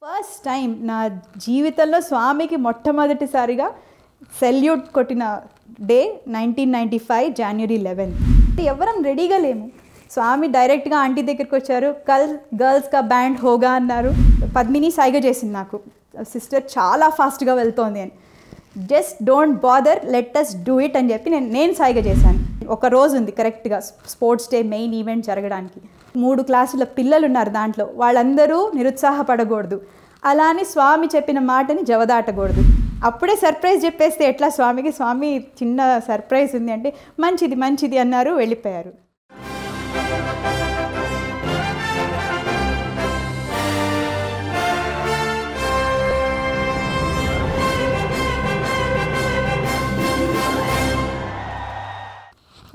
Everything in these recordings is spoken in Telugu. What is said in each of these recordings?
ఫస్ట్ టైం నా జీవితంలో స్వామికి మొట్టమొదటిసారిగా సెల్యూట్ కొట్టిన డే 1995 జనవరి 11. ఎవరం రెడీగా లేము. స్వామి డైరెక్ట్గా ఆంటీ దగ్గరికి వచ్చారు. గర్ల్స్ కా బ్యాండ్ హోగా అన్నారు. పద్మిని సైగ చేసింది నాకు, సిస్టర్ చాలా ఫాస్ట్గా వెళ్తోంది అని. Just don't bother, let us do it అని చెప్పి నేను సైగ చేశాను. ఒక రోజు ఉంది కరెక్ట్గా స్పోర్ట్స్ డే మెయిన్ ఈవెంట్ జరగడానికి. 3 క్లాసుల పిల్లలు ఉన్నారు దాంట్లో, వాళ్ళందరూ నిరుత్సాహపడకూడదు. అలా అని స్వామి చెప్పిన మాటని జవదాటకూడదు. అప్పుడే సర్ప్రైజ్ చెప్పేస్తే ఎట్లా స్వామికి? స్వామి చిన్న సర్ప్రైజ్ ఉంది అంటే మంచిది మంచిది అన్నారు, వెళ్ళిపోయారు.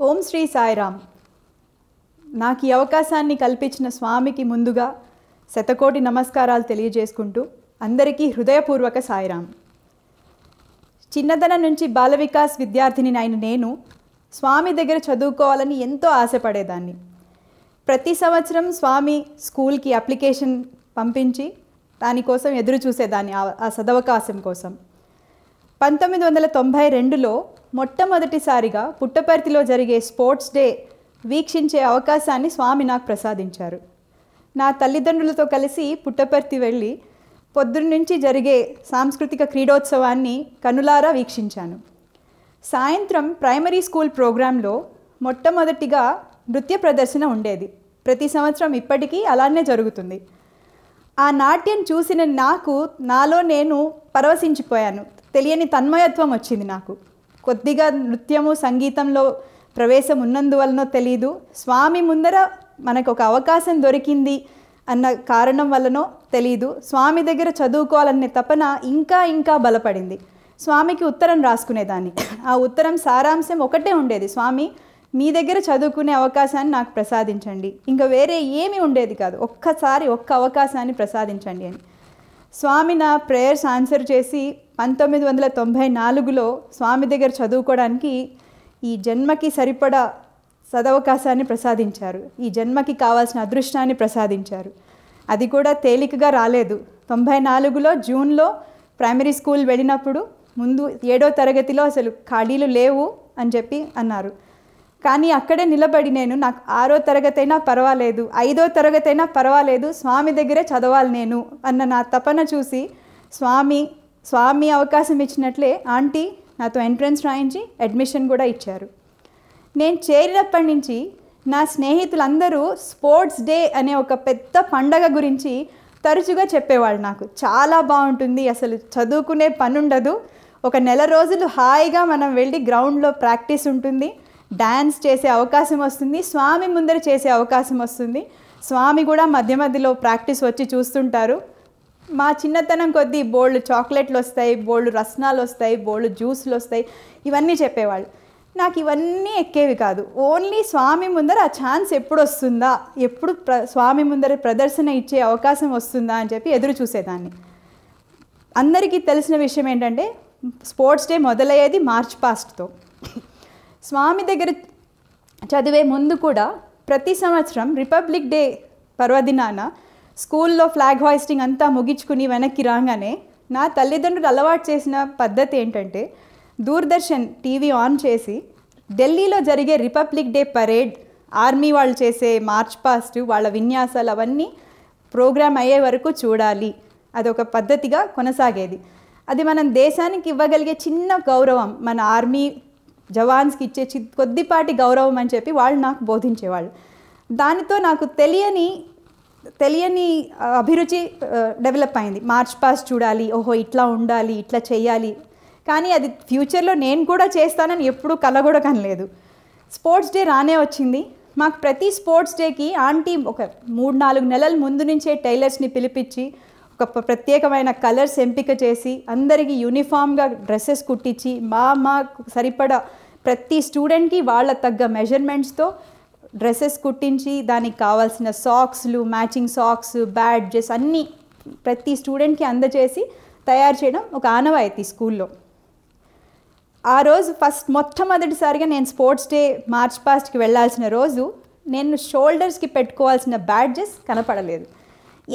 ఓం శ్రీ సాయిరామ్. నాకు ఈ అవకాశాన్ని కల్పించిన స్వామికి ముందుగా శతకోటి నమస్కారాలు తెలియజేసుకుంటూ అందరికీ హృదయపూర్వక సాయిరామ్. చిన్నతనం నుంచి బాల వికాస్ విద్యార్థిని అయిన నేను స్వామి దగ్గర చదువుకోవాలని ఎంతో ఆశపడేదాన్ని. ప్రతి సంవత్సరం స్వామి స్కూల్కి అప్లికేషన్ పంపించి దానికోసం ఎదురు చూసేదాన్ని, ఆ సదవకాశం కోసం. 1992లో మొట్టమొదటిసారిగా పుట్టపర్తిలో జరిగే స్పోర్ట్స్ డే వీక్షించే అవకాశాన్ని స్వామి నాకు ప్రసాదించారు. నా తల్లిదండ్రులతో కలిసి పుట్టపర్తి వెళ్ళి పొద్దున్న నుంచి జరిగే సాంస్కృతిక క్రీడోత్సవాన్ని కనులారా వీక్షించాను. సాయంత్రం ప్రైమరీ స్కూల్ ప్రోగ్రాంలో మొట్టమొదటిగా నృత్య ప్రదర్శన ఉండేది. ప్రతి సంవత్సరం ఇప్పటికీ అలానే జరుగుతుంది. ఆ నాట్యం చూసిన నాలో నేను పరవశించిపోయాను. తెలియని తన్మయత్వం వచ్చింది నాకు. కొద్దిగా నృత్యము సంగీతంలో ప్రవేశం ఉన్నందువలనో తెలీదు, స్వామి ముందర మనకు ఒక అవకాశం దొరికింది అన్న కారణం వల్లనో తెలీదు, స్వామి దగ్గర చదువుకోవాలనే తపన ఇంకా ఇంకా బలపడింది. స్వామికి ఉత్తరం రాసుకునేదాన్ని. ఆ ఉత్తరం సారాంశం ఒకటే ఉండేది, స్వామి మీ దగ్గర చదువుకునే అవకాశాన్ని నాకు ప్రసాదించండి, ఇంకా వేరే ఏమీ ఉండేది కాదు, ఒక్క అవకాశాన్ని ప్రసాదించండి అని. స్వామి నా ప్రేయర్స్ ఆన్సర్ చేసి 1994లో స్వామి దగ్గర చదువుకోవడానికి ఈ జన్మకి సరిపడా సదవకాశాన్ని ప్రసాదించారు. ఈ జన్మకి కావాల్సిన అదృష్టాన్ని ప్రసాదించారు. అది కూడా తేలికగా రాలేదు. 94లో జూన్లో ప్రైమరీ స్కూల్ వెళ్ళినప్పుడు ముందు 7వ తరగతిలో అసలు ఖాళీలు లేవు అని చెప్పి అన్నారు. కానీ అక్కడే నిలబడి నాకు 6వ తరగతి అయినా పర్వాలేదు, 5వ తరగతి అయినా పర్వాలేదు, స్వామి దగ్గరే చదవాలి నేను అన్న నా తపన చూసి స్వామి అవకాశం ఇచ్చినట్లే ఆంటీ నాతో ఎంట్రన్స్ రాయించి అడ్మిషన్ కూడా ఇచ్చారు. నేను చేరినప్పటి నుంచి నా స్నేహితులందరూ స్పోర్ట్స్ డే అనే ఒక పెద్ద పండగ గురించి తరచుగా చెప్పేవాళ్ళు. నాకు చాలా బాగుంటుంది, అసలు చదువుకునే పని ఉండదు, ఒక నెల రోజులు హాయిగా మనం వెళ్ళి గ్రౌండ్లో ప్రాక్టీస్ ఉంటుంది, డ్యాన్స్ చేసే అవకాశం వస్తుంది, స్వామి ముందర చేసే అవకాశం వస్తుంది, స్వామి కూడా మధ్య మధ్యలో ప్రాక్టీస్ వచ్చి చూస్తుంటారు. మా చిన్నతనం కొద్దీ బోల్డ్ చాక్లెట్లు వస్తాయి, బోల్డ్ రసనాలు వస్తాయి, బోల్డ్ జ్యూసులు వస్తాయి, ఇవన్నీ చెప్పేవాళ్ళు. నాకు ఇవన్నీ ఎక్కేవి కాదు. ఓన్లీ స్వామి ముందర ఆ ఛాన్స్ ఎప్పుడు వస్తుందా, ఎప్పుడు స్వామి ముందర ప్రదర్శన ఇచ్చే అవకాశం వస్తుందా అని చెప్పి ఎదురు చూసేదాన్ని. అందరికీ తెలిసిన విషయం ఏంటంటే స్పోర్ట్స్ డే మొదలయ్యేది మార్చ్ పాస్ట్తో. స్వామి దగ్గర చదివే ముందు కూడా ప్రతి సంవత్సరం రిపబ్లిక్ డే పర్వదినాన స్కూల్లో ఫ్లాగ్ హాయిస్టింగ్ అంతా ముగించుకుని వెనక్కి రాగానే నా తల్లిదండ్రులు అలవాటు చేసిన పద్ధతి ఏంటంటే దూరదర్శన్ టీవీ ఆన్ చేసి ఢిల్లీలో జరిగే రిపబ్లిక్ డే పరేడ్, ఆర్మీ వాళ్ళు చేసే మార్చ్ పాస్ట్, వాళ్ళ విన్యాసాలు అవన్నీ ప్రోగ్రామ్ అయ్యే వరకు చూడాలి. అదొక పద్ధతిగా కొనసాగేది. అది మనం దేశానికి ఇవ్వగలిగే చిన్న గౌరవం, మన ఆర్మీ జవాన్స్కి ఇచ్చే కొద్దిపాటి గౌరవం అని చెప్పి వాళ్ళు నాకు బోధించేవాళ్ళు. దానితో నాకు తెలియని అభిరుచి డెవలప్ అయింది. మార్చ్ పాస్ట్ చూడాలి, ఓహో ఇట్లా ఉండాలి, ఇట్లా చేయాలి. కానీ అది ఫ్యూచర్లో నేను కూడా చేస్తానని ఎప్పుడూ కల కూడా కనలేదు. స్పోర్ట్స్ డే రానే వచ్చింది. మాకు ప్రతి స్పోర్ట్స్ డేకి ఆంటీ ఒక 3-4 నెలల ముందు నుంచే టైలర్స్ని పిలిపించి ఒక ప్రత్యేకమైన కలర్స్ ఎంపిక చేసి అందరికీ యూనిఫామ్గా డ్రెస్సెస్ కుట్టించి మాకు సరిపడా ప్రతి స్టూడెంట్కి వాళ్ళ తగ్గ మెజర్మెంట్స్తో డ్రెస్సెస్ కుట్టించి దానికి కావాల్సిన సాక్స్లు, మ్యాచింగ్ సాక్స్, బ్యాడ్జెస్ అన్నీ ప్రతి స్టూడెంట్కి అందజేసి తయారు చేయడం ఒక ఆనవాయితీ స్కూల్లో. ఆ రోజు మొట్టమొదటిసారిగా నేను స్పోర్ట్స్ డే మార్చ్ పాస్ట్కి వెళ్ళాల్సిన రోజు నేను షోల్డర్స్కి పెట్టుకోవాల్సిన బ్యాడ్జెస్ కనపడలేదు.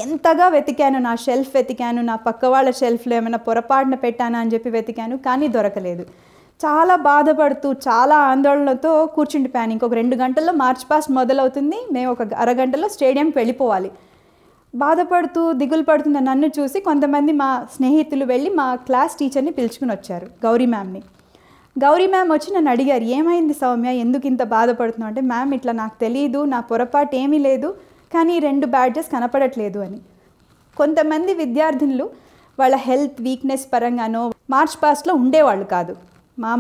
ఎంతగా వెతికాను, నా షెల్ఫ్ వెతికాను, నా పక్క వాళ్ళ షెల్ఫ్లో ఏమైనా పొరపాటున పెట్టానా అని చెప్పి వెతికాను, కానీ దొరకలేదు. చాలా బాధపడుతూ చాలా ఆందోళనతో కూర్చుండిపోయాను. ఇంకొక 2 గంటల్లో మార్చ్ పాస్ట్ మొదలవుతుంది, మేము ఒక అరగంటలో స్టేడియంకి వెళ్ళిపోవాలి. బాధపడుతూ దిగులు పడుతున్న నన్ను చూసి కొంతమంది మా స్నేహితులు వెళ్ళి మా క్లాస్ టీచర్ని పిలుచుకుని వచ్చారు, గౌరీ మ్యామ్ని. గౌరీ మ్యామ్ వచ్చి నన్ను అడిగారు, ఏమైంది సౌమ్య, ఎందుకు ఇంత బాధపడుతున్నావు అంటే, మ్యామ్ ఇట్లా నాకు తెలియదు, నా పొరపాటు ఏమీ లేదు, కానీ 2 బ్యాడ్జెస్ కనపడట్లేదు అని. కొంతమంది విద్యార్థినులు వాళ్ళ హెల్త్ వీక్నెస్ పరంగానో మార్చ్ పాస్ట్లో ఉండేవాళ్ళు కాదు.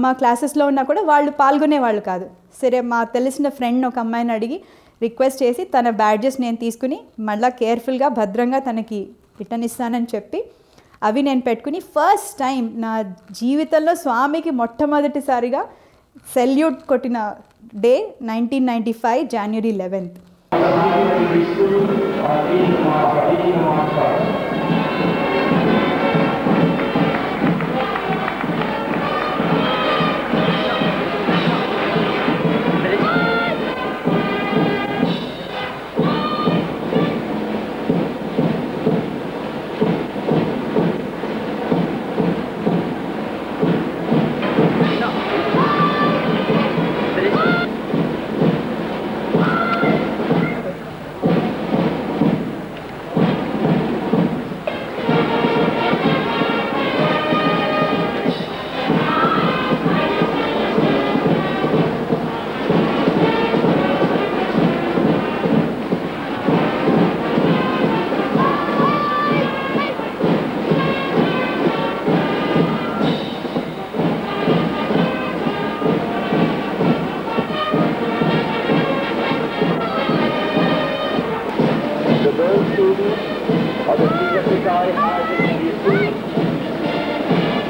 మా క్లాసెస్లో ఉన్నా కూడా వాళ్ళు పాల్గొనేవాళ్ళు కాదు. సరే, మా తెలిసిన ఫ్రెండ్ ఒక అమ్మాయిని అడిగి రిక్వెస్ట్ చేసి తన బ్యాడ్జెస్ నేను తీసుకుని మళ్ళీ కేర్ఫుల్గా భద్రంగా తనకి రిటర్న్ ఇస్తానని చెప్పి అవి నేను పెట్టుకుని ఫస్ట్ టైం నా జీవితంలో స్వామికి మొట్టమొదటిసారిగా సెల్యూట్ కొట్టిన day 1995 January 11th.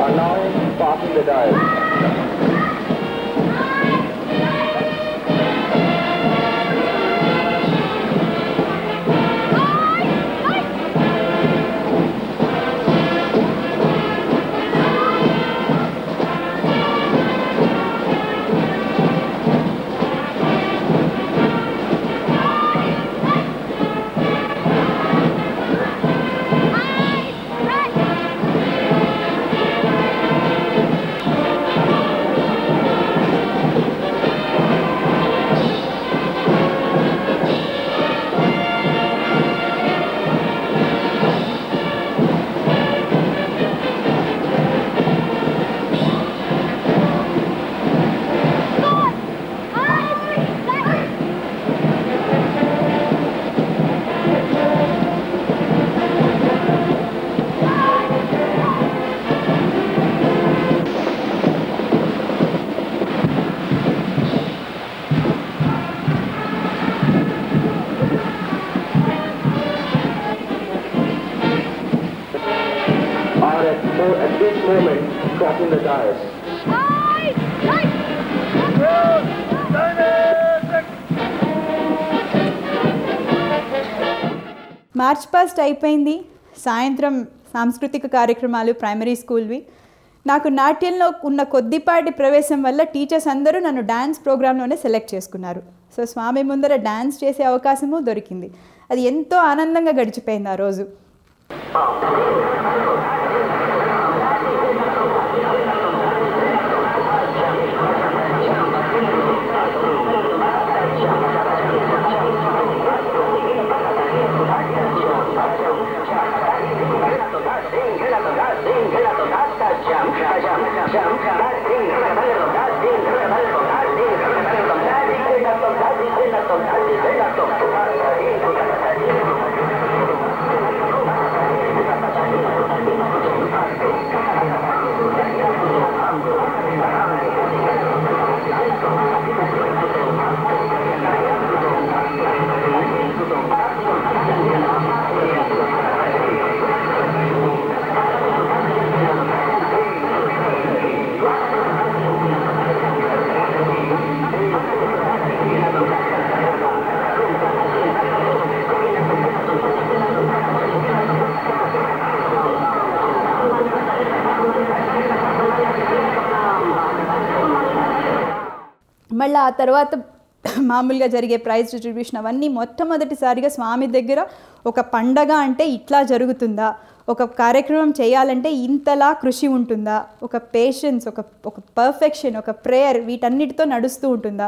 Are now passing the dial. At this moment, crossing the dais. March past అయిపోయింది. సాయంత్రం సాంస్కృతిక కార్యక్రమాలు ప్రైమరీ స్కూల్వి. నాకు నాట్యంలో ఉన్న కొద్దిపాటి ప్రవేశం వల్ల టీచర్స్ అందరూ నన్ను డ్యాన్స్ ప్రోగ్రాంలోనే సెలెక్ట్ చేసుకున్నారు. సో స్వామి ముందర డ్యాన్స్ చేసే అవకాశము దొరికింది. అది ఎంతో ఆనందంగా గడిచిపోయింది ఆ రోజు. మళ్ళీ ఆ తర్వాత మామూలుగా జరిగే ప్రైజ్ డిస్ట్రిబ్యూషన్ అవన్నీ మొట్టమొదటిసారిగా స్వామి దగ్గర ఒక పండగ అంటే ఇట్లా జరుగుతుందా, ఒక కార్యక్రమం చేయాలంటే ఇంతలా కృషి ఉంటుందా, ఒక పేషెన్స్, ఒక పర్ఫెక్షన్, ఒక ప్రేయర్ వీటన్నిటితో నడుస్తూ ఉంటుందా,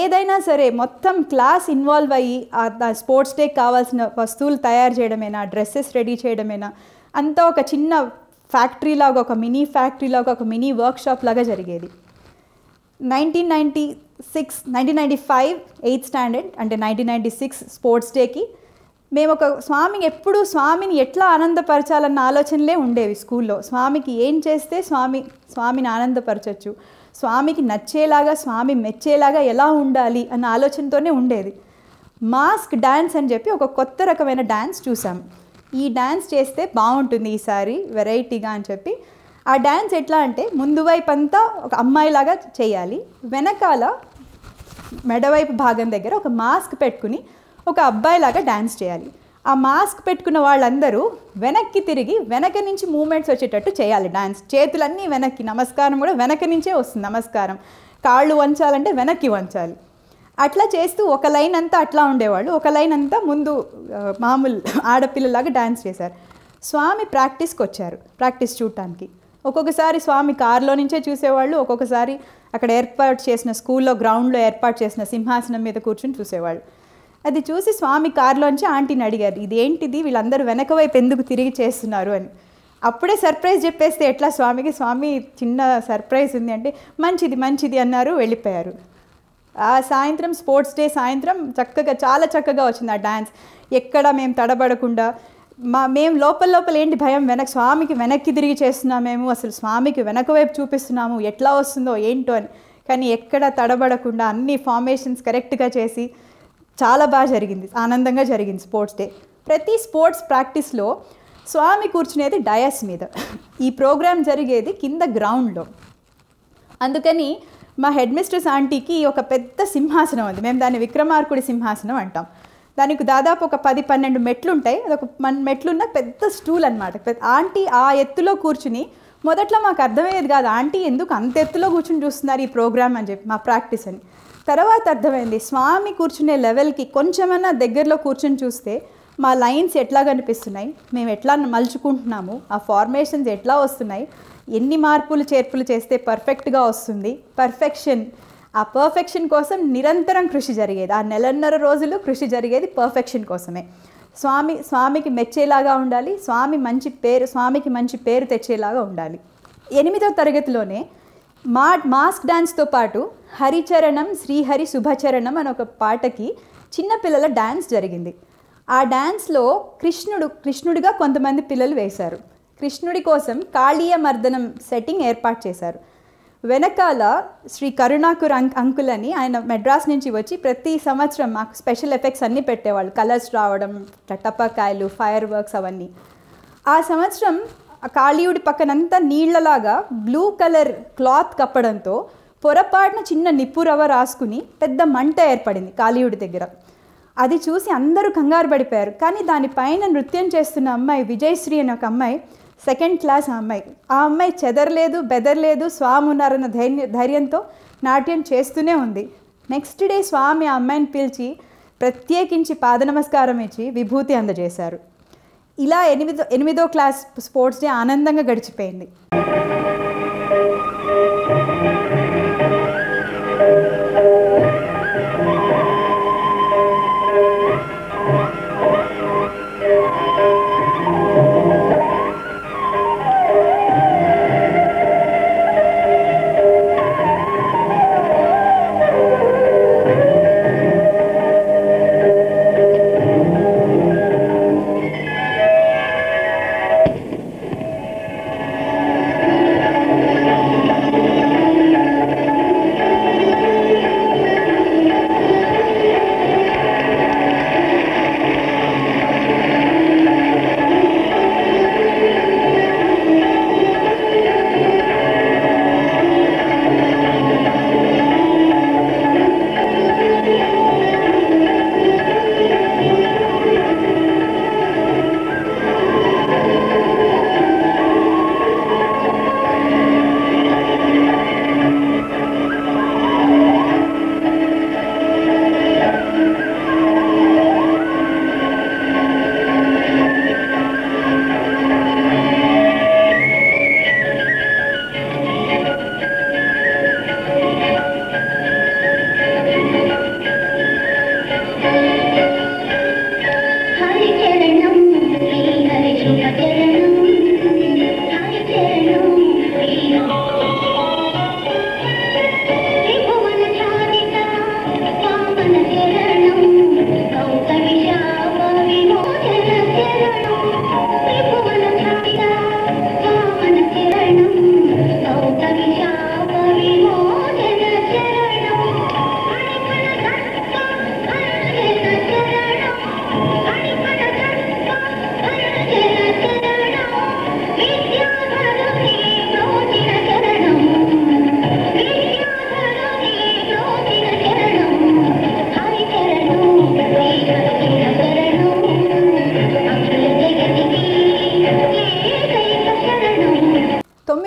ఏదైనా సరే మొత్తం క్లాస్ ఇన్వాల్వ్ అయ్యి ఆ స్పోర్ట్స్ డేకి కావాల్సిన వస్తువులు తయారు చేయడమేనా, డ్రెస్సెస్ రెడీ చేయడమేనా, అంతా ఒక చిన్న ఫ్యాక్టరీ లాగా, ఒక మినీ ఫ్యాక్టరీ లాగా, ఒక మినీ వర్క్షాప్ లాగా జరిగేది. 1995 8th స్టాండర్డ్ అంటే 1996 స్పోర్ట్స్ డేకి మేము ఒక ఎప్పుడూ స్వామిని ఎట్లా ఆనందపరచాలన్న ఆలోచనలే ఉండేవి స్కూల్లో. స్వామికి ఏం చేస్తే స్వామిని ఆనందపరచచ్చు, స్వామికి నచ్చేలాగా, స్వామి మెచ్చేలాగా ఎలా ఉండాలి అన్న ఆలోచనతోనే ఉండేది. మాస్క్ డ్యాన్స్ అని చెప్పి ఒక కొత్త రకమైన డ్యాన్స్ చూసాం. ఈ డ్యాన్స్ చేస్తే బాగుంటుంది ఈసారి వెరైటీగా అని చెప్పి ఆ డ్యాన్స్ ఎట్లా అంటే ముందు వైపు అంతా ఒక అమ్మాయిలాగా చేయాలి, వెనకాల మెడవైపు భాగం దగ్గర ఒక మాస్క్ పెట్టుకుని ఒక అబ్బాయిలాగా డ్యాన్స్ చేయాలి. ఆ మాస్క్ పెట్టుకున్న వాళ్ళందరూ వెనక్కి తిరిగి వెనక నుంచి మూమెంట్స్ వచ్చేటట్టు చేయాలి డ్యాన్స్. చేతులన్నీ వెనక్కి, నమస్కారం కూడా వెనక నుంచే వస్తుంది నమస్కారం, కాళ్ళు వంచాలంటే వెనక్కి వంచాలి. అట్లా చేస్తూ ఒక లైన్ అంతా అట్లా ఉండేవాళ్ళు, ఒక లైన్ అంతా ముందు మామూలు ఆడపిల్లలాగా డ్యాన్స్ చేశారు. స్వామి ప్రాక్టీస్కి వచ్చారు, ప్రాక్టీస్ చూడటానికి. ఒక్కొక్కసారి స్వామి కారులో నుంచే చూసేవాళ్ళు, ఒక్కొక్కసారి అక్కడ ఏర్పాటు చేసిన స్కూల్లో గ్రౌండ్లో ఏర్పాటు చేసిన సింహాసనం మీద కూర్చొని చూసేవాళ్ళు. అది చూసి స్వామి కారులోంచి ఆంటీని అడిగారు, ఇదేంటిది వీళ్ళందరూ వెనక వైపు ఎందుకు తిరిగి చేస్తున్నారు అని. అప్పుడే సర్ప్రైజ్ చెప్పేస్తే ఎట్లా స్వామికి, స్వామి చిన్న సర్ప్రైజ్ ఉంది అంటే మంచిది మంచిది అన్నారు, వెళ్ళిపోయారు. ఆ సాయంత్రం స్పోర్ట్స్ డే సాయంత్రం చాలా చక్కగా వచ్చింది ఆ డ్యాన్స్. ఎక్కడ మేము తడబడకుండా మేము లోపల ఏంటి భయం, స్వామికి వెనక్కి తిరిగి చేస్తున్నామేమో, అసలు స్వామికి వెనక వైపు చూపిస్తున్నాము, ఎట్లా వస్తుందో ఏంటో అని. కానీ ఎక్కడ తడబడకుండా అన్ని ఫార్మేషన్స్ కరెక్ట్గా చేసి చాలా బాగా జరిగింది, ఆనందంగా జరిగింది స్పోర్ట్స్ డే. ప్రతి స్పోర్ట్స్ ప్రాక్టీస్లో స్వామి కూర్చునేది డయాస్ మీద, ఈ ప్రోగ్రాం జరిగేది కింద గ్రౌండ్లో. అందుకని మా హెడ్ మిస్ట్రెస్ ఆంటీకి ఒక పెద్ద సింహాసనం ఉంది, మేము దాన్ని విక్రమార్కుడి సింహాసనం అంటాం. దానికి దాదాపు ఒక 10-12 మెట్లు ఉంటాయి, అదొక మెట్లున్న పెద్ద స్టూల్ అనమాట. ఆంటీ ఆ ఎత్తులో కూర్చుని, మొదట్లో మాకు అర్థమయ్యేది కాదు ఆంటీ ఎందుకు అంత ఎత్తులో కూర్చుని చూస్తున్నారు ఈ ప్రోగ్రామ్ అని చెప్పి, మా ప్రాక్టీస్ అని. తర్వాత అర్థమైంది, స్వామి కూర్చునే లెవెల్కి కొంచెమన్నా దగ్గరలో కూర్చొని చూస్తే మా లైన్స్ ఎట్లా కనిపిస్తున్నాయి, మేము ఎట్లా మలుచుకుంటున్నాము, ఆ ఫార్మేషన్స్ ఎట్లా వస్తున్నాయి, ఎన్ని మార్పులు చేర్పులు చేస్తే పర్ఫెక్ట్గా వస్తుంది, ఆ పర్ఫెక్షన్ కోసం నిరంతరం కృషి జరిగేది. ఆ 1.5 రోజులు కృషి జరిగేది పర్ఫెక్షన్ కోసమే. స్వామికి మెచ్చేలాగా ఉండాలి, స్వామికి మంచి పేరు తెచ్చేలాగా ఉండాలి. 8వ తరగతిలోనే మాస్క్ డ్యాన్స్తో పాటు హరిచరణం శ్రీహరి శుభచరణం అని ఒక పాటకి చిన్నపిల్లల డ్యాన్స్ జరిగింది. ఆ డ్యాన్స్లో కృష్ణుడిగా కొంతమంది పిల్లలు వేశారు. కృష్ణుడి కోసం కాళీయ మర్దనం సెట్టింగ్ ఏర్పాటు చేశారు. వెనకాల శ్రీ కరుణాకర్ అంకుల్ అని ఆయన మెడ్రాస్ నుంచి వచ్చి ప్రతి సంవత్సరం మాకు స్పెషల్ ఎఫెక్ట్స్ అన్నీ పెట్టేవాళ్ళు, కలర్స్ రావడం, టపాకాయలు, ఫైర్ వర్క్స్ అవన్నీ. ఆ సంవత్సరం కాళీయుడి పక్కనంతా నీళ్లలాగా బ్లూ కలర్ క్లాత్ కప్పడంతో పొరపాటున చిన్న నిప్పురవ రాసుకుని పెద్ద మంట ఏర్పడింది కాళీయుడి దగ్గర. అది చూసి అందరూ కంగారు పడిపోయారు. కానీ దానిపైన నృత్యం చేస్తున్న అమ్మాయి విజయశ్రీ అనే ఒక అమ్మాయి, 2nd క్లాస్ ఆ అమ్మాయి చెదరలేదు, బెదరలేదు, స్వామి ఉన్నారన్న ధైర్యంతో నాట్యం చేస్తూనే ఉంది. నెక్స్ట్ డే స్వామి ఆ అమ్మాయిని పిలిచి ప్రత్యేకించి పాద నమస్కారం ఇచ్చి విభూతి అందజేశారు. ఇలా 8వ క్లాస్ స్పోర్ట్స్ డే ఆనందంగా గడిచిపోయింది.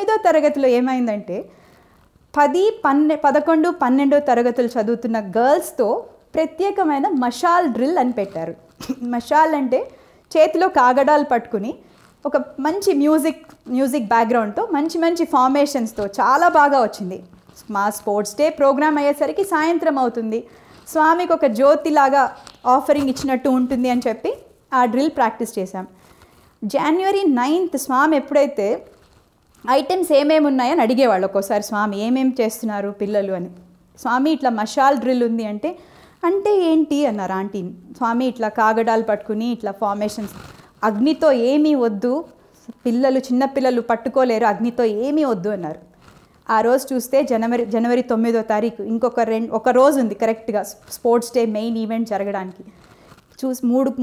9వ తరగతిలో ఏమైందంటే 11, 12 తరగతులు చదువుతున్న గర్ల్స్తో ప్రత్యేకమైన మషాల్ డ్రిల్ అని పెట్టారు. మషాల్ అంటే చేతిలో కాగడాలు పట్టుకుని ఒక మంచి మ్యూజిక్ బ్యాక్గ్రౌండ్తో మంచి ఫార్మేషన్స్తో చాలా బాగా వచ్చింది. మా స్పోర్ట్స్ డే ప్రోగ్రామ్ అయ్యేసరికి సాయంత్రం అవుతుంది. స్వామికి ఒక జ్యోతిలాగా ఆఫరింగ్ ఇచ్చినట్టు ఉంటుంది అని చెప్పి ఆ డ్రిల్ ప్రాక్టీస్ చేశాం. January 9th స్వామి ఎప్పుడైతే ఐటమ్స్ ఏమేమి ఉన్నాయని అడిగేవాళ్ళు ఒక్కోసారి, స్వామి ఏమేమి చేస్తున్నారు పిల్లలు అని. స్వామి ఇట్లా మషాల్ డ్రిల్ ఉంది అంటే ఏంటి అన్నారు ఆంటీ. స్వామి ఇట్లా కాగడాలు పట్టుకుని ఇట్లా ఫార్మేషన్స్, అగ్నితో ఏమీ వద్దు, చిన్నపిల్లలు పట్టుకోలేరు, అగ్నితో ఏమీ వద్దు అన్నారు. ఆ రోజు చూస్తే జనవరి 9వ తారీఖు ఒక రోజు ఉంది కరెక్ట్గా స్పోర్ట్స్ డే మెయిన్ ఈవెంట్ జరగడానికి.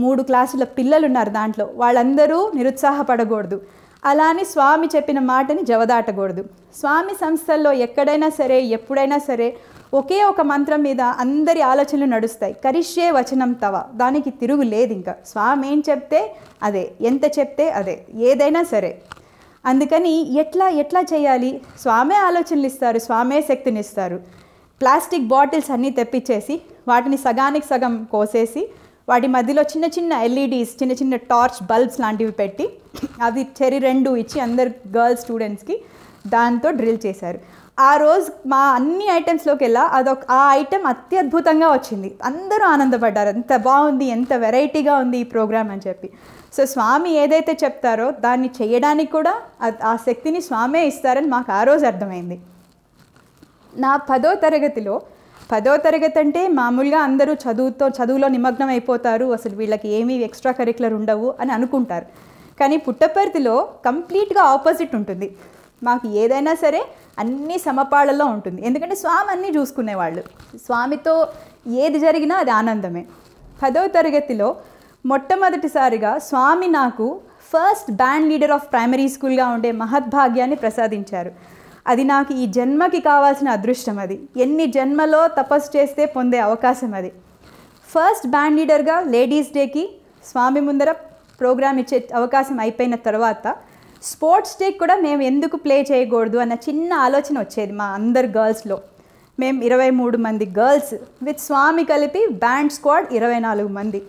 మూడు క్లాసుల పిల్లలు ఉన్నారు దాంట్లో. వాళ్ళందరూ నిరుత్సాహపడకూడదు, అలా అని స్వామి చెప్పిన మాటని జవదాటకూడదు. స్వామి సంస్థల్లో ఎక్కడైనా సరే ఎప్పుడైనా సరే ఒకే ఒక మంత్రం మీద అందరి ఆలోచనలు నడుస్తాయి. కరిష్యే వచనం తవ, దానికి తిరుగు లేదు. ఇంకా స్వామి ఏం చెప్తే అదే, ఎంత చెప్తే అదే, ఏదైనా సరే. అందుకని ఎట్లా చేయాలి, స్వామే ఆలోచనలు ఇస్తారు, స్వామే శక్తినిస్తారు. ప్లాస్టిక్ బాటిల్స్ అన్నీ తెప్పించేసి వాటిని సగానికి సగం కోసేసి వాటి మధ్యలో చిన్న ఎల్ఈడీస్, చిన్న టార్చ్ బల్బ్స్ లాంటివి పెట్టి అవి చెరి 2 ఇచ్చి అందరు గర్ల్స్ స్టూడెంట్స్కి దాంతో డ్రిల్ చేశారు. ఆ రోజు మా అన్ని ఐటమ్స్లోకి వెళ్ళా ఆ ఐటెం అత్యద్భుతంగా వచ్చింది. అందరూ ఆనందపడ్డారు, ఎంత బాగుంది, ఎంత వెరైటీగా ఉంది ఈ ప్రోగ్రామ్ అని చెప్పి. సో స్వామి ఏదైతే చెప్తారో దాన్ని చేయడానికి కూడా ఆ శక్తిని స్వామే ఇస్తారని మాకు ఆ రోజు అర్థమైంది. నా 10వ తరగతి అంటే మామూలుగా అందరూ చదువులో నిమగ్నం అయిపోతారు, అసలు వీళ్ళకి ఏమీ ఎక్స్ట్రా కరిక్యులర్ ఉండవు అని అనుకుంటారు. కానీ పుట్టపర్తిలో కంప్లీట్గా ఆపోజిట్ ఉంటుంది. మాకు ఏదైనా సరే అన్నీ సమపాళ్ళలో ఉంటుంది. ఎందుకంటే స్వామి అన్నీ చూసుకునేవాళ్ళు, స్వామితో ఏది జరిగినా అది ఆనందమే. 10వ తరగతిలో మొట్టమొదటిసారిగా స్వామి నాకు first band leader of primary స్కూల్గా ఉండే మహద్భాగ్యాన్ని ప్రసాదించారు. అది నాకు ఈ జన్మకి కావాల్సిన అదృష్టం. అది ఎన్ని జన్మలో తపస్సు చేస్తే పొందే అవకాశం అది. ఫస్ట్ బ్యాండ్ లీడర్గా లేడీస్ డేకి స్వామి ముందర ప్రోగ్రామ్ ఇచ్చే అవకాశం అయిపోయిన తర్వాత స్పోర్ట్స్ డేకి కూడా మేము ఎందుకు ప్లే చేయకూడదు అన్న చిన్న ఆలోచన వచ్చేది మా అందరు గర్ల్స్లో. మేము 23 మంది గర్ల్స్ విత్ స్వామి కలిపి బ్యాండ్ స్క్వాడ్ 24 మంది.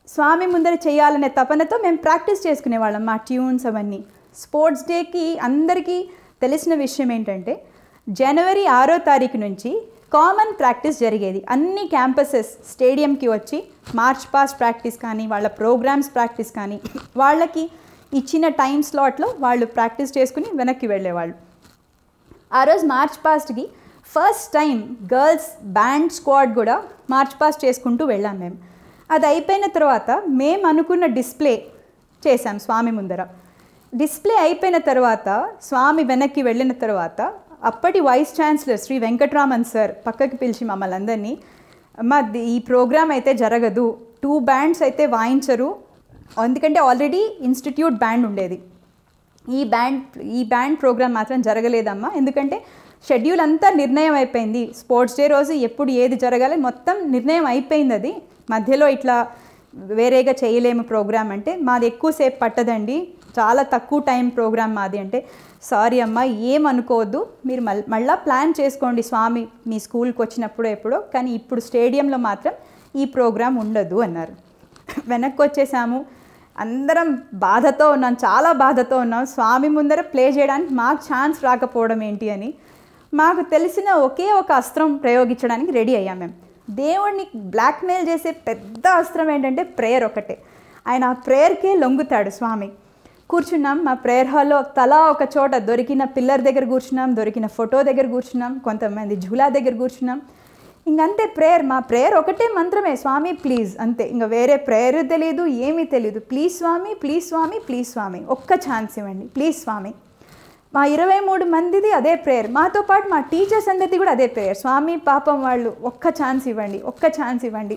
స్వామి ముందర చేయాలనే తపనతో మేము ప్రాక్టీస్ చేసుకునేవాళ్ళం మా ట్యూన్స్ అవన్నీ. స్పోర్ట్స్ డేకి అందరికీ తెలిసిన విషయం ఏంటంటే జనవరి 6వ తారీఖు నుంచి కామన్ ప్రాక్టీస్ జరిగేది. అన్ని క్యాంపసెస్ స్టేడియంకి వచ్చి మార్చ్ పాస్ట్ ప్రాక్టీస్ కానీ వాళ్ళ ప్రోగ్రామ్స్ ప్రాక్టీస్ కానీ వాళ్ళకి ఇచ్చిన టైం స్లాట్లో వాళ్ళు ప్రాక్టీస్ చేసుకుని వెనక్కి వెళ్ళేవాళ్ళు. ఆ రోజు మార్చ్ పాస్ట్కి first time girls band squad కూడా మార్చ్ పాస్ట్ చేసుకుంటూ వెళ్ళాం మేము. అది అయిపోయిన తర్వాత మేము అనుకున్న డిస్ప్లే చేశాం స్వామి ముందర. డిస్ప్లే అయిపోయిన తర్వాత స్వామి వెనక్కి వెళ్ళిన తర్వాత అప్పటి vice chancellor Shri Venkataraman sir పక్కకి పిలిచి మమ్మల్ని అందరినీ, అమ్మ ఈ ప్రోగ్రామ్ అయితే జరగదు, 2 బ్యాండ్స్ అయితే వాయించరు, ఎందుకంటే ఆల్రెడీ ఇన్స్టిట్యూట్ బ్యాండ్ ఉండేది, ఈ బ్యాండ్ ప్రోగ్రామ్ మాత్రం జరగలేదమ్మా, ఎందుకంటే షెడ్యూల్ అంతా నిర్ణయం అయిపోయింది, స్పోర్ట్స్ డే రోజు ఎప్పుడు ఏది జరగాలి మొత్తం నిర్ణయం అయిపోయింది, అది మధ్యలో ఇట్లా వేరేగా చేయలేము ప్రోగ్రామ్ అంటే మాది ఎక్కువసేపు పట్టదండి, చాలా తక్కువ టైం ప్రోగ్రామ్ మాది అంటే, సారీ అమ్మ ఏమనుకోవద్దు, మీరు మళ్ళీ ప్లాన్ చేసుకోండి స్వామి మీ స్కూల్కి వచ్చినప్పుడు ఎప్పుడో, కానీ ఇప్పుడు స్టేడియంలో మాత్రం ఈ ప్రోగ్రాం ఉండదు అన్నారు. వెనక్కి వచ్చేసాము, అందరం బాధతో ఉన్నాం, చాలా బాధతో ఉన్నాం, స్వామి ముందర ప్లే చేయడానికి మాకు ఛాన్స్ రాకపోవడం ఏంటి అని. మాకు తెలిసిన ఒకే ఒక అస్త్రం ప్రయోగించడానికి రెడీ అయ్యాం మేము. దేవుడిని బ్లాక్మెయిల్ చేసే పెద్ద అస్త్రం ఏంటంటే ప్రేయర్ ఒకటే. ఆయన ఆ ప్రేయర్కే లొంగుతాడు స్వామి. కూర్చున్నాం మా ప్రేయర్ హాల్లో, తలా ఒక చోట దొరికిన పిల్లర్ దగ్గర కూర్చున్నాం, దొరికిన ఫోటో దగ్గర కూర్చున్నాం, కొంతమంది ఝూలా దగ్గర కూర్చున్నాం. ఇంకంతే ప్రేయర్, మా ప్రేయర్ ఒకటే మంత్రమే, స్వామి ప్లీజ్, అంతే, ఇంకా వేరే ప్రేయర్ తెలియదు ఏమీ తెలియదు. ప్లీజ్ స్వామి, ప్లీజ్ స్వామి, ప్లీజ్ స్వామి, ఒక్క ఛాన్స్ ఇవ్వండి ప్లీజ్ స్వామి. మా 23 మందిది అదే ప్రేయర్, మాతో పాటు మా టీచర్స్ అందరిది కూడా అదే ప్రేయర్, స్వామి పాపం వాళ్ళు ఒక్క ఛాన్స్ ఇవ్వండి, ఒక్క ఛాన్స్ ఇవ్వండి,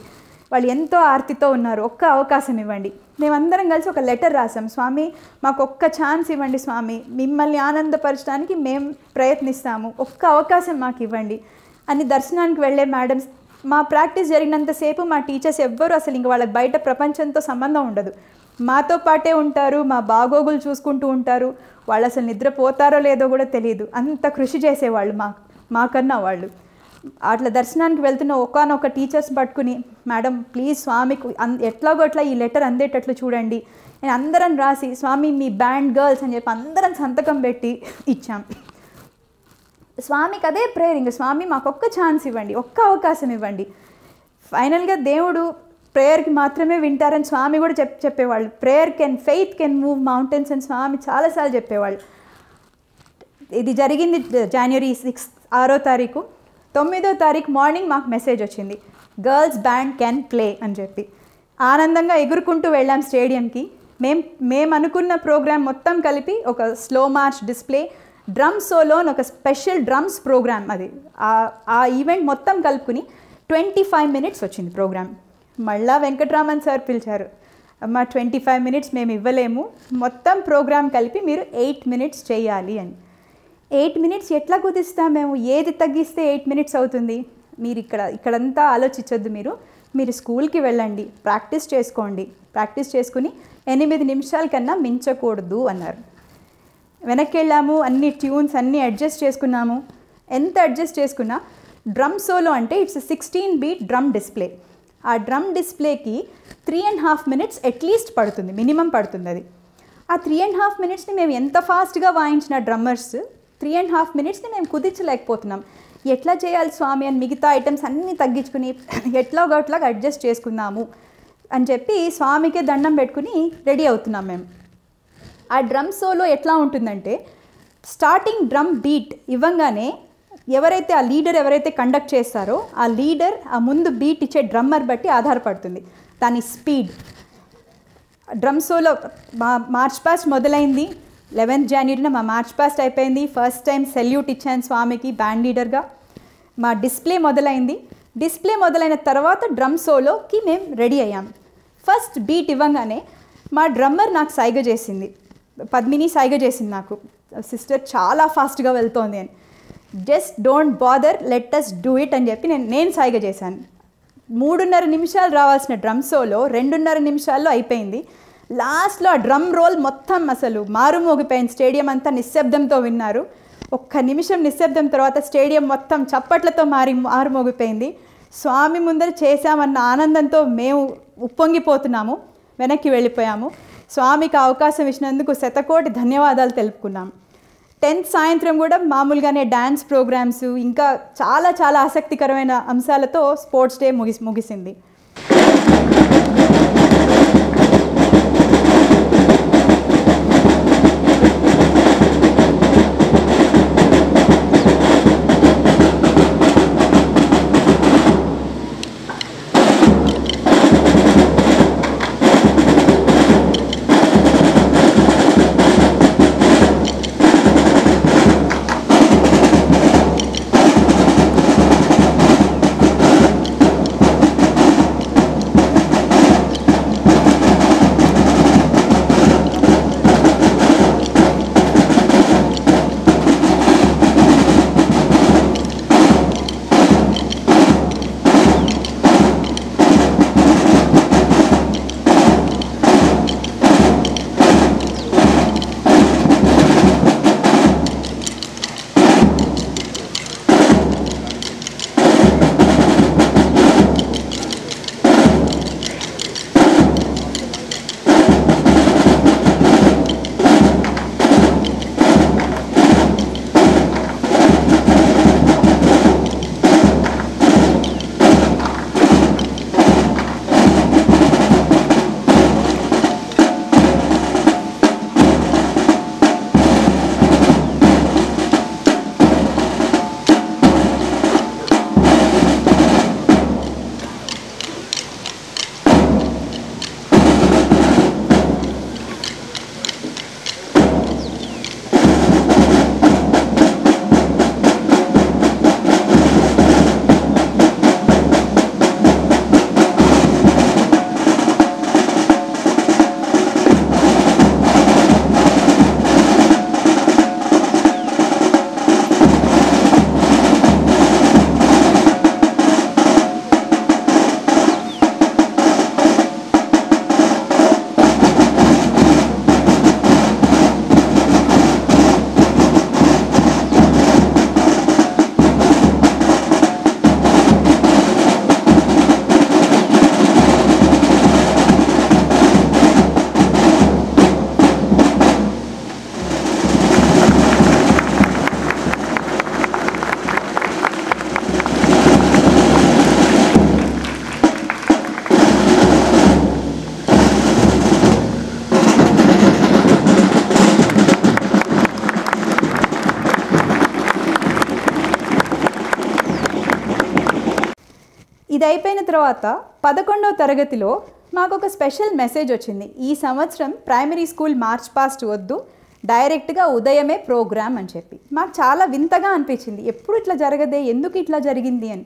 వాళ్ళు ఎంతో ఆర్తితో ఉన్నారు, ఒక్క అవకాశం ఇవ్వండి. మేమందరం కలిసి ఒక లెటర్ రాసాం, స్వామి మాకు ఒక్క ఛాన్స్ ఇవ్వండి స్వామి, మిమ్మల్ని ఆనందపరచడానికి మేము ప్రయత్నిస్తాము, ఒక్క అవకాశం మాకు ఇవ్వండి అని. దర్శనానికి వెళ్ళే మేడమ్స్ మా ప్రాక్టీస్ జరిగినంతసేపు మా టీచర్స్ ఎవ్వరు అసలు ఇంక వాళ్ళకి బయట ప్రపంచంతో సంబంధం ఉండదు, మాతో పాటే ఉంటారు, మా బాగోగులు చూసుకుంటూ ఉంటారు. వాళ్ళు అసలు నిద్రపోతారో లేదో కూడా తెలియదు, అంత కృషి చేసేవాళ్ళు మాకన్నా వాళ్ళు. అట్లా దర్శనానికి వెళ్తున్న ఒకనొక టీచర్స్ పట్టుకుని, మేడం ప్లీజ్ స్వామికి ఎట్లాగోట్లా ఈ లెటర్ అందేటట్లు చూడండి నేను అందరం రాసి, స్వామి మీ బ్యాండ్ గర్ల్స్ అని చెప్పి అందరం సంతకం పెట్టి ఇచ్చాం. స్వామికి అదే ప్రేయర్, ఇంకా స్వామి మాకు ఒక్క ఛాన్స్ ఇవ్వండి, ఒక్క అవకాశం ఇవ్వండి. ఫైనల్గా దేవుడు ప్రేయర్కి మాత్రమే వింటారని స్వామి కూడా చెప్పేవాళ్ళు. ఫెయిత్ కెన్ మూవ్ మౌంటైన్స్ అని స్వామి చాలాసార్లు చెప్పేవాళ్ళు. ఇది జరిగింది జనవరి 6వ తారీఖు. 9వ తారీఖు మార్నింగ్ మాకు మెసేజ్ వచ్చింది, గర్ల్స్ బ్యాండ్ కెన్ ప్లే అని చెప్పి. ఆనందంగా ఎగురుకుంటూ వెళ్ళాం స్టేడియంకి. మేము అనుకున్న ప్రోగ్రామ్ మొత్తం కలిపి ఒక slow March display, drum solo అని ఒక స్పెషల్ డ్రమ్స్ ప్రోగ్రామ్, అది ఆ ఈవెంట్ మొత్తం కలుపుకుని 25 minutes వచ్చింది ప్రోగ్రామ్. మళ్ళా వెంకటరామన్ సార్ పిలిచారు, అమ్మ 25 minutes మేము ఇవ్వలేము, మొత్తం ప్రోగ్రామ్ కలిపి మీరు 8 minutes చేయాలి అని. 8 minutes ఎట్లా కుదిస్తాం మేము, ఏది తగ్గిస్తే 8 minutes అవుతుంది, మీరు ఇక్కడంతా ఆలోచించొద్దు, మీరు స్కూల్కి వెళ్ళండి, ప్రాక్టీస్ చేసుకోండి, ప్రాక్టీస్ చేసుకుని 8 నిమిషాల కన్నా మించకూడదు అన్నారు. వెనక్కి వెళ్ళాము, అన్ని ట్యూన్స్ అన్నీ అడ్జస్ట్ చేసుకున్నాము. ఎంత అడ్జస్ట్ చేసుకున్నా డ్రమ్ సోలో అంటే ఇట్స్ 16 beat డ్రమ్ డిస్ప్లే. ఆ డ్రమ్ డిస్ప్లేకి 3.5 minutes అట్లీస్ట్ పడుతుంది, మినిమం పడుతుంది అది. ఆ 3.5 minutesని మేము ఎంత ఫాస్ట్గా వాయించిన డ్రమ్మర్స్ 3.5 minutesని మేము కుదించలేకపోతున్నాం. ఎట్లా చేయాలి స్వామి అని మిగతా ఐటమ్స్ అన్నీ తగ్గించుకుని ఎట్లాగోట్లాగా అడ్జస్ట్ చేసుకుందాము అని చెప్పి స్వామికే దండం పెట్టుకుని రెడీ అవుతున్నాం మేము. ఆ డ్రమ్ సోలో ఎట్లా ఉంటుందంటే, స్టార్టింగ్ డ్రమ్ బీట్ ఇవ్వంగానే ఎవరైతే ఆ లీడర్ ఎవరైతే కండక్ట్ చేస్తారో ఆ లీడర్ ఆ ముందు బీట్ ఇచ్చే డ్రమ్మర్ బట్టి ఆధారపడుతుంది దాని స్పీడ్. డ్రమ్ సోలో మా మార్చ్ పాస్ట్ మొదలైంది 11th January మా మార్చ్ పాస్ట్ అయిపోయింది. ఫస్ట్ టైం సెల్యూట్ ఇచ్చాను స్వామికి బ్యాండ్ లీడర్గా. మా డిస్ప్లే మొదలైంది. డిస్ప్లే మొదలైన తర్వాత డ్రమ్ సోలోకి మేము రెడీ అయ్యాం. ఫస్ట్ బీట్ ఇవ్వగానే మా డ్రమ్మర్ నాకు సైగ చేసింది, పద్మిని సైగ చేసింది నాకు, సిస్టర్ చాలా ఫాస్ట్గా వెళ్తోంది అని. Just don't bother, let us do it అని చెప్పి నేను సైగ చేశాను. 3.5 నిమిషాలు రావాల్సిన డ్రమ్ సోలో 2.5 నిమిషాల్లో అయిపోయింది. లాస్ట్లో ఆ డ్రమ్ రోల్ మొత్తం అసలు మారుమోగిపోయింది, స్టేడియం అంతా నిశ్శబ్దంతో విన్నారు. 1 నిమిషం నిశ్శబ్దం తర్వాత స్టేడియం మొత్తం చప్పట్లతో మారుమోగిపోయింది. స్వామి ముందర చేశామన్న ఆనందంతో మేము ఉప్పొంగిపోతున్నాము, వెనక్కి వెళ్ళిపోయాము. స్వామికి అవకాశం ఇచ్చినందుకు శతకోటి ధన్యవాదాలు తెలుపుకున్నాం. 10th సాయంత్రం కూడా మామూలుగానే డ్యాన్స్ ప్రోగ్రామ్స్ ఇంకా చాలా చాలా ఆసక్తికరమైన అంశాలతో స్పోర్ట్స్ డే ముగిసింది. ఇది అయిపోయిన తర్వాత 11వ తరగతిలో మాకు ఒక స్పెషల్ మెసేజ్ వచ్చింది. ఈ సంవత్సరం ప్రైమరీ స్కూల్ మార్చ్ పాస్ట్ వద్దు, డైరెక్ట్గా ఉదయమే ప్రోగ్రామ్ అని చెప్పి. మాకు చాలా వింతగా అనిపించింది, ఎప్పుడు ఇట్లా జరగదే, ఎందుకు ఇట్లా జరిగింది అని.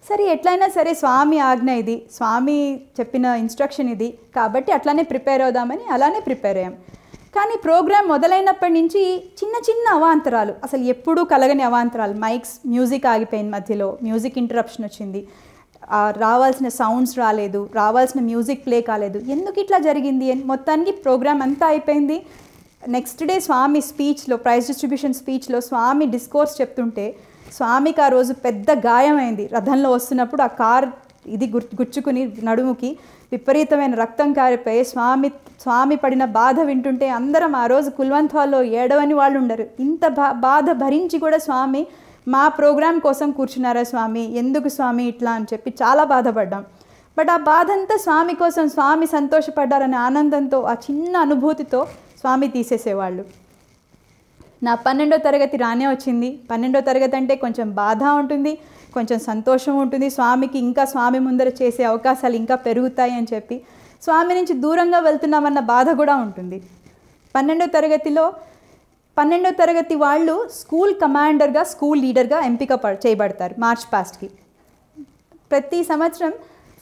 సరే ఎట్లయినా సరే స్వామి ఆజ్ఞ ఇది, స్వామి చెప్పిన ఇన్స్ట్రక్షన్ ఇది కాబట్టి అట్లానే ప్రిపేర్ అవుదామని అలానే ప్రిపేర్ అయ్యాం. కానీ ప్రోగ్రామ్ మొదలైనప్పటి నుంచి చిన్న చిన్న అవాంతరాలు, అసలు ఎప్పుడూ కలగని అవాంతరాలు. మ్యూజిక్ ఆగిపోయింది, మధ్యలో మ్యూజిక్ ఇంటరప్షన్ వచ్చింది, రావాల్సిన సౌండ్స్ రాలేదు, రావాల్సిన మ్యూజిక్ ప్లే కాలేదు. ఎందుకు ఇట్లా జరిగింది అని మొత్తానికి ప్రోగ్రామ్ అంతా అయిపోయింది. నెక్స్ట్ డే స్వామి స్పీచ్లో, ప్రైజ్ డిస్ట్రిబ్యూషన్ స్పీచ్లో స్వామి డిస్కోర్స్ చెప్తుంటే స్వామికి ఆ రోజు పెద్ద గాయమైంది. రథంలో వస్తున్నప్పుడు ఆ కార్ ఇది గుచ్చుకుని నడుముకి విపరీతమైన రక్తం కారిపోయి స్వామి పడిన బాధ వింటుంటే అందరం ఆ రోజు కుల్వంత్ హాల్లో ఏడవని వాళ్ళు ఉండరు. ఇంత బాధ భరించి కూడా స్వామి మా ప్రోగ్రాం కోసం కూర్చున్నారా స్వామి, ఎందుకు స్వామి ఇట్లా అని చెప్పి చాలా బాధపడ్డాం. బట్ ఆ బాధ అంతా స్వామి కోసం, స్వామి సంతోషపడ్డారనే ఆనందంతో, ఆ చిన్న అనుభూతితో స్వామి తీసేసేవాళ్ళు. నా 12వ తరగతి రానే వచ్చింది. 12వ తరగతి అంటే కొంచెం బాధ ఉంటుంది, కొంచెం సంతోషం ఉంటుంది. స్వామికి ఇంకా స్వామి ముందర చేసే అవకాశాలు ఇంకా పెరుగుతాయి అని చెప్పి స్వామి నుంచి దూరంగా వెళ్తున్నామన్న బాధ కూడా ఉంటుంది. 12వ తరగతి వాళ్ళు స్కూల్ కమాండర్గా, స్కూల్ లీడర్గా ఎంపిక చేయబడతారు మార్చ్ పాస్ట్కి. ప్రతి సంవత్సరం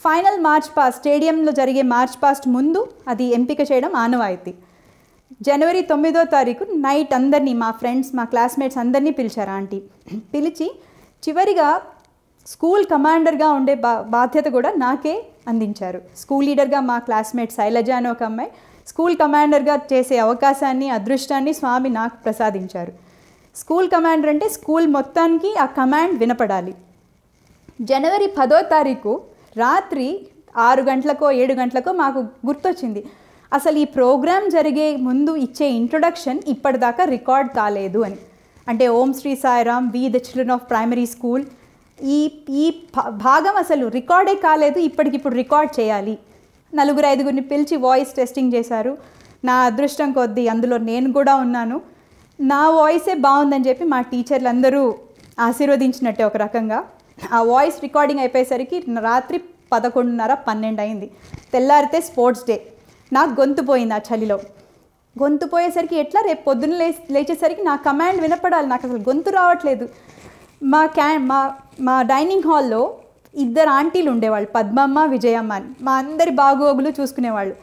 ఫైనల్ మార్చ్ పాస్ట్, స్టేడియంలో జరిగే మార్చ్ పాస్ట్ ముందు అది ఎంపిక చేయడం ఆనవాయితీ. జనవరి 9వ తారీఖు నైట్ అందరినీ, మా ఫ్రెండ్స్, మా క్లాస్మేట్స్ అందరినీ పిలిచారు ఆంటీ. పిలిచి చివరిగా స్కూల్ కమాండర్గా ఉండే బాధ్యత కూడా నాకే అందించారు. స్కూల్ లీడర్గా మా క్లాస్మేట్ శైలజ అని ఒక అమ్మాయి, స్కూల్ కమాండర్గా చేసే అవకాశాన్ని, అదృష్టాన్ని స్వామి నాకు ప్రసాదించారు. స్కూల్ కమాండర్ అంటే స్కూల్ మొత్తానికి ఆ కమాండ్ వినపడాలి. జనవరి 10వ తారీఖు రాత్రి 6 గంటలకో 7 గంటలకో మాకు గుర్తొచ్చింది, అసలు ఈ ప్రోగ్రాం జరిగే ముందు ఇచ్చే ఇంట్రొడక్షన్ ఇప్పటిదాకా రికార్డ్ కాలేదు అని. అంటే Om Shri Sairam, we the children of primary school, ఈ భాగం అసలు రికార్డే కాలేదు, ఇప్పటికిప్పుడు రికార్డ్ చేయాలి. 4-5 పిలిచి వాయిస్ టెస్టింగ్ చేశారు. నా అదృష్టం కొద్దీ అందులో నేను కూడా ఉన్నాను. నా వాయిసే బాగుందని చెప్పి మా టీచర్లు అందరూ ఆశీర్వదించినట్టే ఒక రకంగా. ఆ వాయిస్ రికార్డింగ్ అయిపోయేసరికి రాత్రి 11:30-12 అయింది. తెల్లారితే స్పోర్ట్స్ డే. నాకు గొంతు పోయింది ఆ చలిలో. గొంతు పోయేసరికి ఎట్లా, రేపు పొద్దున్న లేచేసరికి నా కమాండ్ వినపడాలి, నాకు అసలు గొంతు రావట్లేదు. మా డైనింగ్ హాల్లో 2 ఆంటీలు ఉండేవాళ్ళు, పద్మమ్మ, విజయమ్మ అని. మా అందరి బాగోగులు చూసుకునేవాళ్ళు.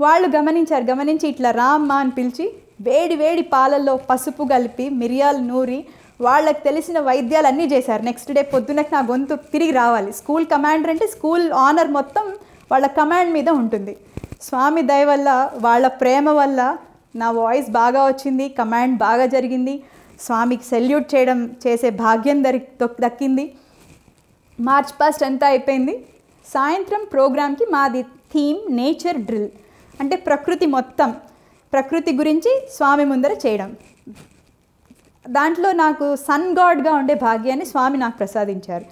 వాళ్ళు గమనించి ఇట్లా రామ్మా అని పిలిచి వేడి వేడి పాలల్లో పసుపు కలిపి మిరియాలు నూరి వాళ్ళకి తెలిసిన వైద్యాలన్నీ చేశారు. నెక్స్ట్ డే పొద్దున్నకి నా గొంతు తిరిగి రావాలి. స్కూల్ కమాండర్ అంటే స్కూల్ ఆనర్ మొత్తం వాళ్ళ కమాండ్ మీద ఉంటుంది. స్వామి దయ వల్ల, వాళ్ళ ప్రేమ వల్ల నా వాయిస్ బాగా వచ్చింది, కమాండ్ బాగా జరిగింది. స్వామికి సెల్యూట్ చేసే భాగ్యం దక్కింది. మార్చ్ పాస్ట్ అంతా అయిపోయింది. సాయంత్రం ప్రోగ్రామ్కి మాది థీమ్ నేచర్ డ్రిల్, అంటే ప్రకృతి గురించి స్వామి ముందర చేయడం. దాంట్లో నాకు సన్ గాడ్గా ఉండే భాగ్యాన్ని స్వామి నాకు ప్రసాదించారు.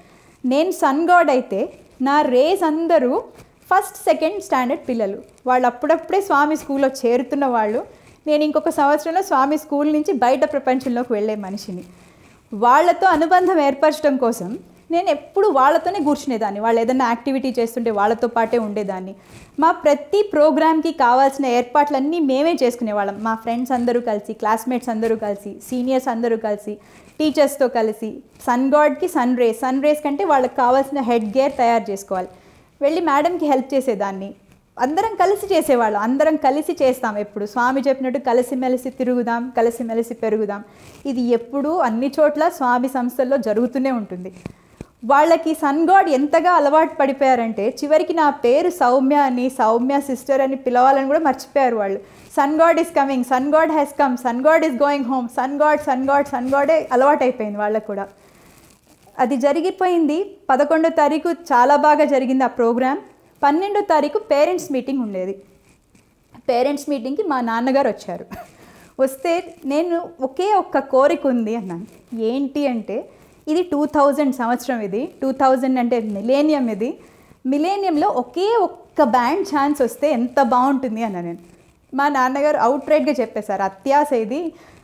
నేను సన్ గాడ్ అయితే నా రేస్ అందరూ 1st, 2nd స్టాండర్డ్ పిల్లలు. వాళ్ళు అప్పుడప్పుడే స్వామి స్కూల్లో చేరుతున్న వాళ్ళు. నేను ఇంకొక సంవత్సరంలో స్వామి స్కూల్ నుంచి బయట ప్రపంచంలోకి వెళ్ళే మనిషిని. వాళ్ళతో అనుబంధం ఏర్పరచడం కోసం నేను ఎప్పుడు వాళ్ళతోనే కూర్చునేదాన్ని. వాళ్ళు ఏదైనా యాక్టివిటీ చేస్తుంటే వాళ్ళతో పాటే ఉండేదాన్ని. మా ప్రతి ప్రోగ్రామ్కి కావాల్సిన ఏర్పాట్లన్నీ మేమే చేసుకునేవాళ్ళం. మా ఫ్రెండ్స్ అందరూ కలిసి, క్లాస్మేట్స్ అందరూ కలిసి, సీనియర్స్ అందరూ కలిసి, టీచర్స్తో కలిసి. సన్ గాడ్కి సన్ రేస్ కంటే వాళ్ళకి కావాల్సిన హెడ్ గేర్ తయారు చేసుకోవాలి. వెళ్ళి మేడంకి హెల్ప్ చేసేదాన్ని. అందరం కలిసి చేసేవాళ్ళం. అందరం కలిసి చేస్తాం. ఎప్పుడు స్వామి చెప్పినట్టు కలిసిమెలిసి తిరుగుదాం, కలిసిమెలిసి పెరుగుదాం. ఇది ఎప్పుడూ అన్ని చోట్ల స్వామి సంస్థల్లో జరుగుతూనే ఉంటుంది. వాళ్ళకి సన్ గాడ్ ఎంతగా అలవాటు పడిపోయారంటే చివరికి నా పేరు సౌమ్య అని, సౌమ్య సిస్టర్ అని పిలవాలని కూడా మర్చిపోయారు వాళ్ళు. Sun god is coming, sun god has come, sun god is going home, sun గాడే అలవాటు అయిపోయింది వాళ్ళకు కూడా. అది జరిగిపోయింది. 11వ తారీఖు చాలా బాగా జరిగింది ఆ ప్రోగ్రామ్. 12వ తారీఖు పేరెంట్స్ మీటింగ్ ఉండేది. పేరెంట్స్ మీటింగ్కి మా నాన్నగారు వచ్చారు. వస్తే నేను ఒకే ఒక్క కోరిక ఉంది అన్నాను. ఏంటి అంటే, ఇది 2000 సంవత్సరం, ఇది 2000 అంటే మిలేనియం. ఇది మిలేనియంలో ఒకే ఒక్క బ్యాండ్ ఛాన్స్ వస్తే ఎంత బాగుంటుంది అన్నాను నేను. మా నాన్నగారు అవుట్రైట్గా చెప్పేశారు, అత్యాశ ఇది,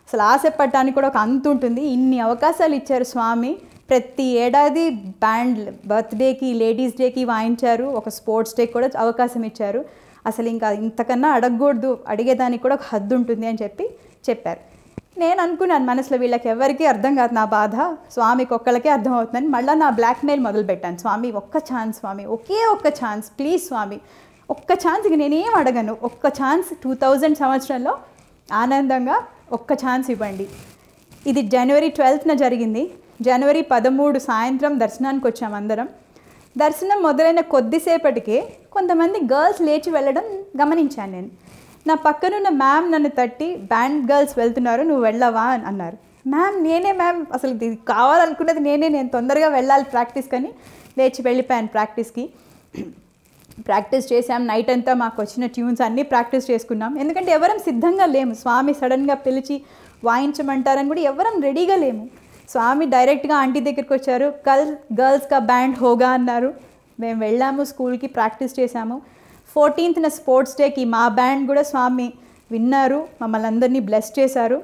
అసలు ఆశపడటానికి కూడా ఒక అంతు ఉంటుంది, ఇన్ని అవకాశాలు ఇచ్చారు స్వామి, ప్రతి ఏడాది బ్యాండ్ బర్త్డేకి లేడీస్ డేకి వాయించారు, ఒక స్పోర్ట్స్ డే కూడా అవకాశం ఇచ్చారు. అసలు ఇంకా ఇంతకన్నా అడగకూడదు, అడిగేదానికి కూడా ఒక హద్దు ఉంటుంది అని చెప్పారు. నేను అనుకున్నాను మనసులో వీళ్ళకి ఎవరికీ అర్థం కాదు నా బాధ, స్వామికి ఒక్కళ్ళకే అర్థం అవుతుందని మళ్ళీ నా బ్లాక్మెయిల్ మొదలుపెట్టాను. స్వామి ఒక్క ఛాన్స్, స్వామి ఒకే ఒక్క ఛాన్స్, ప్లీజ్ స్వామి ఒక్క ఛాన్స్, ఇక నేనేం అడగను, ఒక్క ఛాన్స్ 2000 సంవత్సరంలో ఆనందంగా ఒక్క ఛాన్స్ ఇవ్వండి. ఇది జనవరి 12న జరిగింది. జనవరి 13 సాయంత్రం దర్శనానికి వచ్చాము అందరం. దర్శనం మొదలైన కొద్దిసేపటికే కొంతమంది గర్ల్స్ లేచి వెళ్ళడం గమనించాను నేను. నా పక్కనున్న మ్యామ్ నన్ను తట్టి, బ్యాండ్ గర్ల్స్ వెళ్తున్నారు, నువ్వు వెళ్ళవా అని అన్నారు. మ్యామ్ నేనే మ్యామ్, అసలు ఇది కావాలనుకున్నది నేను తొందరగా వెళ్ళాలి ప్రాక్టీస్ కానీ లేచి వెళ్ళిపోయాను ప్రాక్టీస్కి. ప్రాక్టీస్ చేసాం, నైట్ అంతా మాకు వచ్చిన ట్యూన్స్ అన్నీ ప్రాక్టీస్ చేసుకున్నాం. ఎందుకంటే ఎవరం సిద్ధంగా లేము, స్వామి సడన్గా పిలిచి వాయించమంటారని కూడా ఎవరం రెడీగా లేము. స్వామి డైరెక్ట్గా ఆంటీ దగ్గరికి వచ్చారు, గర్ల్స్ కా బ్యాండ్ హోగా అన్నారు. మేము వెళ్ళాము, స్కూల్కి ప్రాక్టీస్ చేసాము. 14th స్పోర్ట్స్ డేకి మా బ్యాండ్ కూడా స్వామి విన్నారు, మమ్మల్ని అందరినీ బ్లెస్ చేశారు.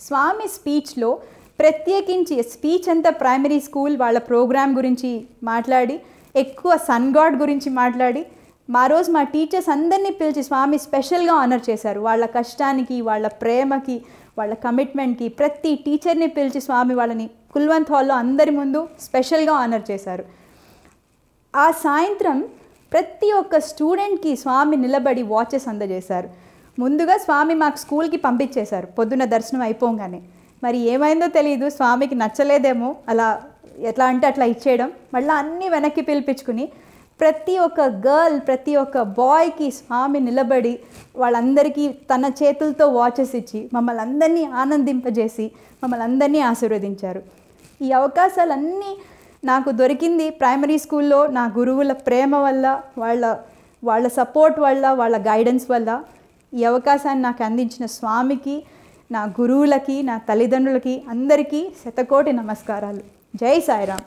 స్వామి స్పీచ్లో ప్రత్యేకించి స్పీచ్ అంతా ప్రైమరీ స్కూల్ వాళ్ళ ప్రోగ్రామ్ గురించి మాట్లాడి, ఎక్కువ సన్ గాడ్ గురించి మాట్లాడి, రోజు మా టీచర్స్ అందరినీ పిలిచి స్వామి స్పెషల్గా ఆనర్ చేశారు. వాళ్ళ కష్టానికి, వాళ్ళ ప్రేమకి, వాళ్ళ కమిట్మెంట్కి ప్రతి టీచర్ని పిలిచి స్వామి వాళ్ళని కుల్వంత్ హాల్లో అందరి ముందు స్పెషల్గా ఆనర్ చేశారు. ఆ సాయంత్రం ప్రతి ఒక్క స్టూడెంట్కి స్వామి నిలబడి వాచెస్ అందజేశారు. ముందుగా స్వామి మాకు స్కూల్కి పంపించేశారు పొద్దున్న దర్శనం అయిపోగానే. మరి ఏమైందో తెలియదు, స్వామికి నచ్చలేదేమో అలా ఎట్లా అంటే అట్లా ఇచ్చేయడం. మళ్ళీ అన్నీ వెనక్కి పిలిపించుకుని ప్రతి ఒక్క గర్ల్, ప్రతి ఒక్క బాయ్కి స్వామి నిలబడి వాళ్ళందరికీ తన చేతులతో వాచెస్ ఇచ్చి మమ్మల్ని అందరినీ ఆనందింపజేసి మమ్మల్ని అందరినీ ఆశీర్వదించారు. ఈ అవకాశాలన్నీ నాకు దొరికింది ప్రైమరీ స్కూల్లో నా గురువుల ప్రేమ వల్ల, వాళ్ళ సపోర్ట్ వల్ల, వాళ్ళ గైడెన్స్ వల్ల. ఈ అవకాశాన్ని నాకు అందించిన స్వామికి, నా గురువులకి, నా తల్లిదండ్రులకి అందరికీ శతకోటి నమస్కారాలు. జై సాయిరామ్.